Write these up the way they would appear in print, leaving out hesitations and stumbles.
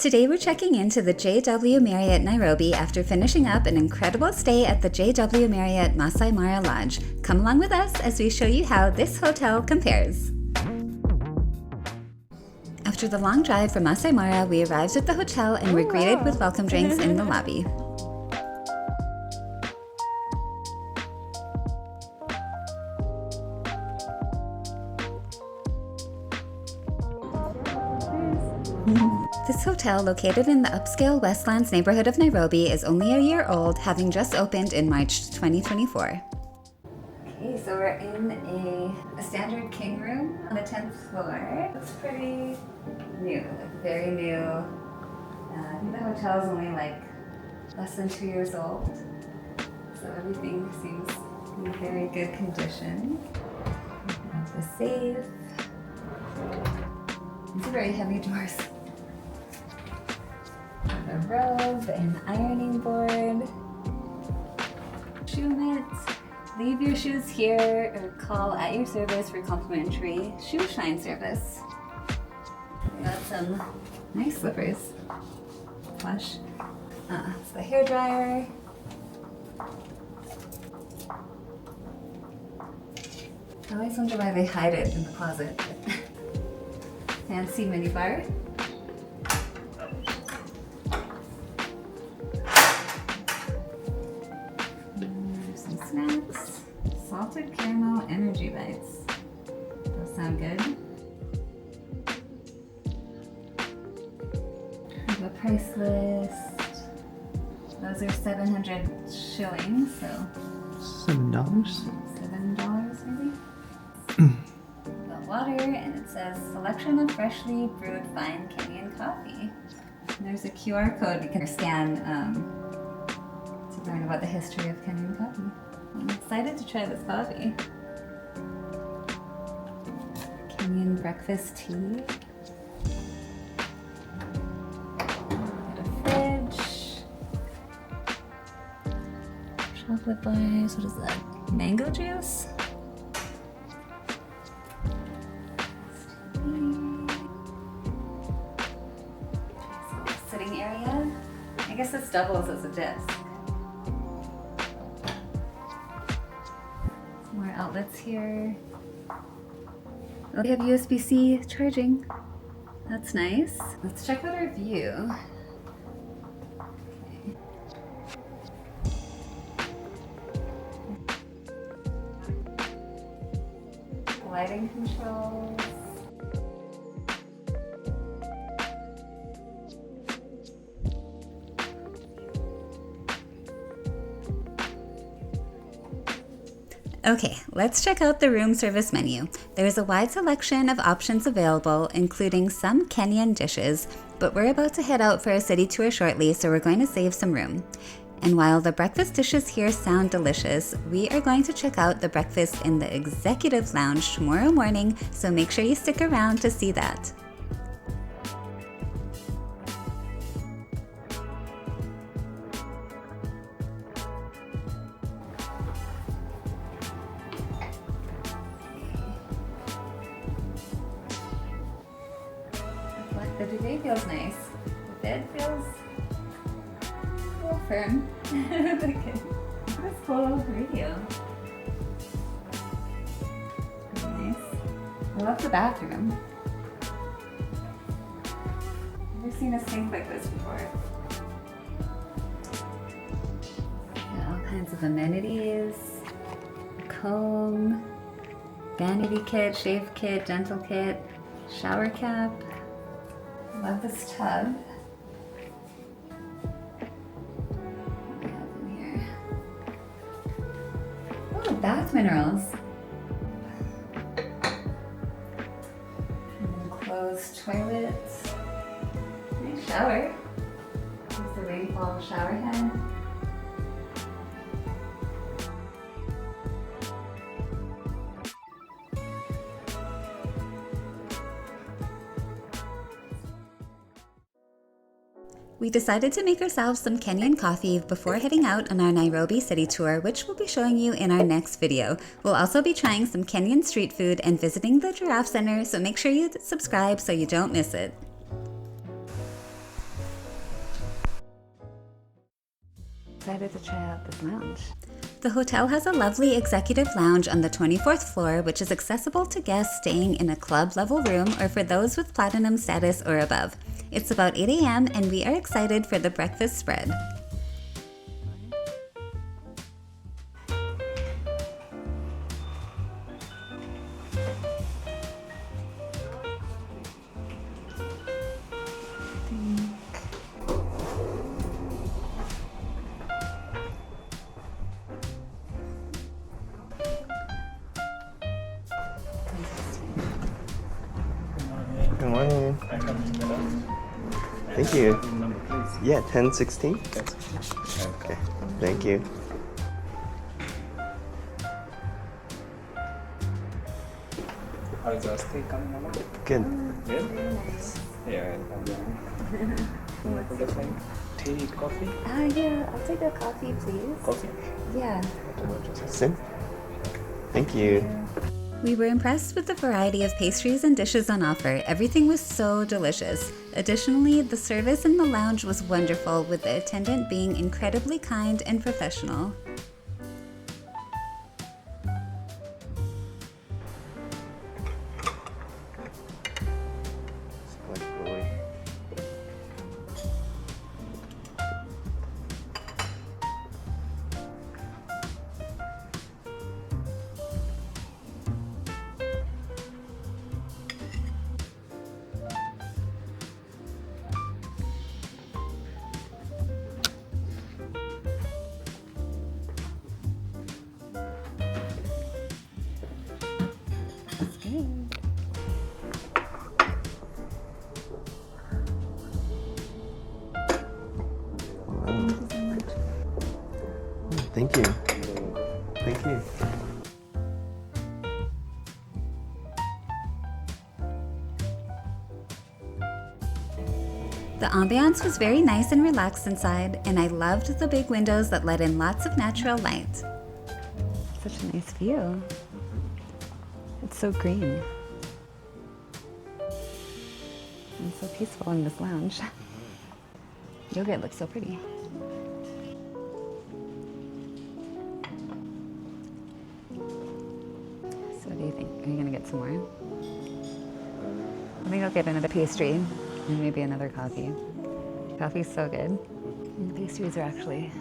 Today we're checking into the JW Marriott Nairobi after finishing up an incredible stay at the JW Marriott Masai Mara Lodge. Come along with us as we show you how this hotel compares. After the long drive from Masai Mara, we arrived at the hotel and were greeted with welcome drinks in the lobby. This hotel, located in the upscale Westlands neighborhood of Nairobi, is only a year old, having just opened in March 2024. Okay, so we're in a standard king room on the 10th floor. Looks pretty new, very new. I think the hotel is only like less than 2 years old, so everything seems in very good condition. We have the safe. These are very heavy doors. A robe, an ironing board, shoe mitts. Leave your shoes here or call at your service for complimentary shoe shine service. We got some nice slippers. Plush. It's the hair dryer. I always wonder why they hide it in the closet. Fancy minibar. Some snacks. Salted caramel energy bites. Those sound good. We have a price list. Those are 700 shillings, so $7? $7 maybe. Got water, and it says selection of freshly brewed fine Kenyan coffee. And there's a QR code you can scan to learn about the history of Kenyan coffee. I'm excited to try this coffee. Kenyan breakfast tea. Got a fridge. Chocolate bars. What is that? Mango juice? Sitting area. I guess this doubles as a desk. Some more outlets here. Oh, they have USB-C charging. That's nice. Let's check out our view. Okay. Lighting controls. Okay, let's check out the room service menu. There's a wide selection of options available, including some Kenyan dishes, but we're about to head out for a city tour shortly, so we're going to save some room. And while the breakfast dishes here sound delicious, we are going to check out the breakfast in the Executive Lounge tomorrow morning, so make sure you stick around to see that. The duvet feels nice. The bed feels a little firm. This cool radio. Nice. I love the bathroom. Never seen a sink like this before. Got all kinds of amenities. Comb, vanity kit, shave kit, dental kit, shower cap. Love this tub. What do we have in here? Oh, bath minerals. Enclosed toilet. Nice shower. Here's the rainfall shower head. We decided to make ourselves some Kenyan coffee before heading out on our Nairobi city tour, which we'll be showing you in our next video. We'll also be trying some Kenyan street food and visiting the Giraffe Center, so make sure you subscribe so you don't miss it. excited to try out this lounge. The hotel has a lovely executive lounge on the 24th floor, which is accessible to guests staying in a club level room or for those with platinum status or above. It's about 8 a.m. and we are excited for the breakfast spread. Good morning. Thank you. Yeah, 1016. Okay, thank you. How is the stay coming along? Good. Good? Yeah, tea, coffee? Yeah, I'll take a coffee, please. Coffee? Yeah. Sin. Thank you. We were impressed with the variety of pastries and dishes on offer. Everything was so delicious. Additionally, the service in the lounge was wonderful, with the attendant being incredibly kind and professional. That's good. Thank you. Thank you. The ambiance was very nice and relaxed inside, and I loved the big windows that let in lots of natural light. Such a nice view. It's so green. And so peaceful in this lounge. Yogurt looks so pretty. So what do you think? Are you gonna get some more? I think I'll get another pastry and maybe another coffee. Coffee's so good. And the pastries are actually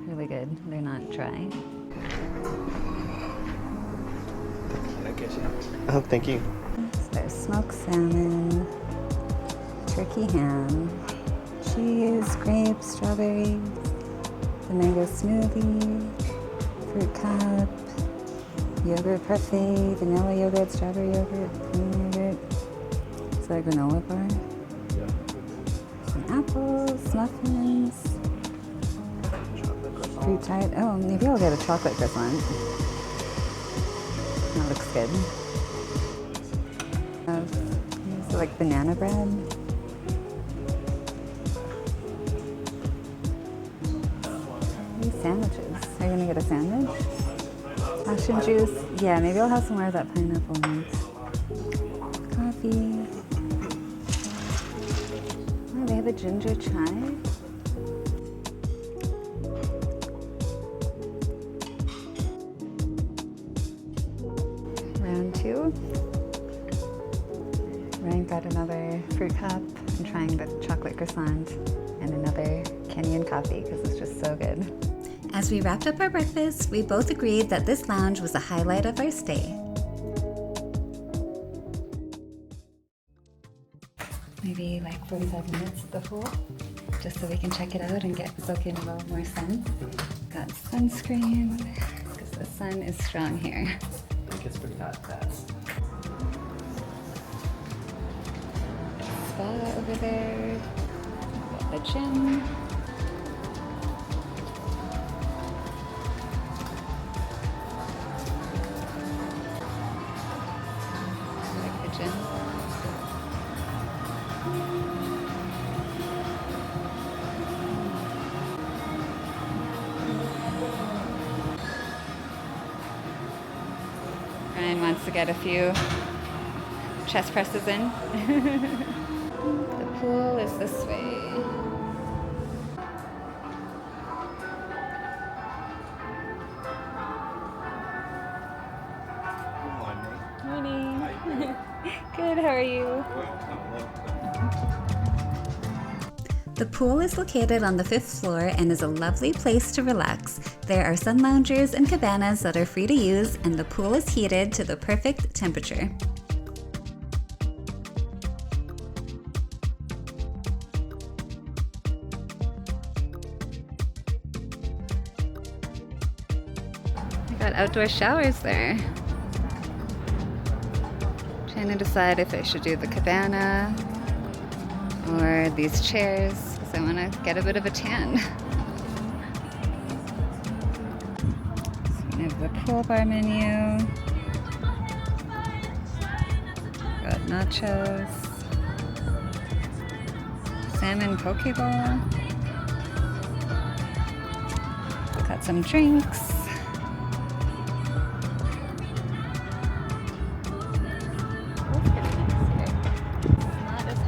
really good. They're not dry. Oh, thank you. So there's smoked salmon, turkey ham, cheese, grapes, strawberries, the mango smoothie, fruit cup, yogurt parfait, vanilla yogurt, strawberry yogurt, cream yogurt. Is that a granola bar? Some apples, muffins, fruit tart. Oh, maybe I'll get a chocolate croissant. That looks good. These are like banana bread. These sandwiches. Are you gonna get a sandwich? Passion juice. Yeah, maybe I'll have some more of that pineapple one. Coffee. Oh, they have a ginger chai. Round two. Ryan got another fruit cup. I'm trying the chocolate croissant and another Kenyan coffee because it's just so good. As we wrapped up our breakfast, we both agreed that this lounge was the highlight of our stay. Maybe like 45 minutes at the pool, just so we can check it out and soak in a little more sun. Got sunscreen, because the sun is strong here. It gets pretty hot fast. Spa over there, got the gym. Like the gym. Ryan wants to get a few chest presses in. The pool is this way. The pool is located on the 5th floor and is a lovely place to relax. There are sun loungers and cabanas that are free to use, and the pool is heated to the perfect temperature. We got outdoor showers there. Trying to decide if I should do the cabana or these chairs, because I want to get a bit of a tan. So we have the pool bar menu. Got nachos. Salmon poke bowl. Got some drinks.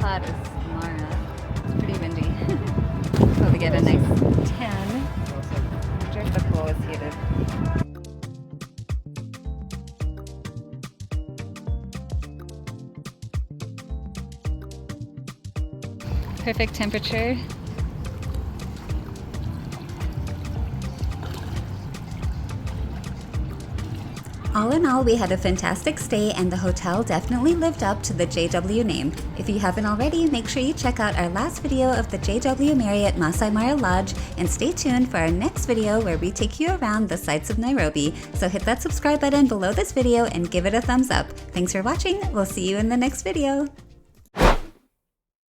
Hot as Mara. It's pretty windy. Probably get a nice tan after the pool is heated. Perfect temperature. All in all, we had a fantastic stay and the hotel definitely lived up to the JW name. If you haven't already, make sure you check out our last video of the JW Marriott Masai Mara Lodge and stay tuned for our next video where we take you around the sights of Nairobi. So hit that subscribe button below this video and give it a thumbs up. Thanks for watching. We'll see you in the next video.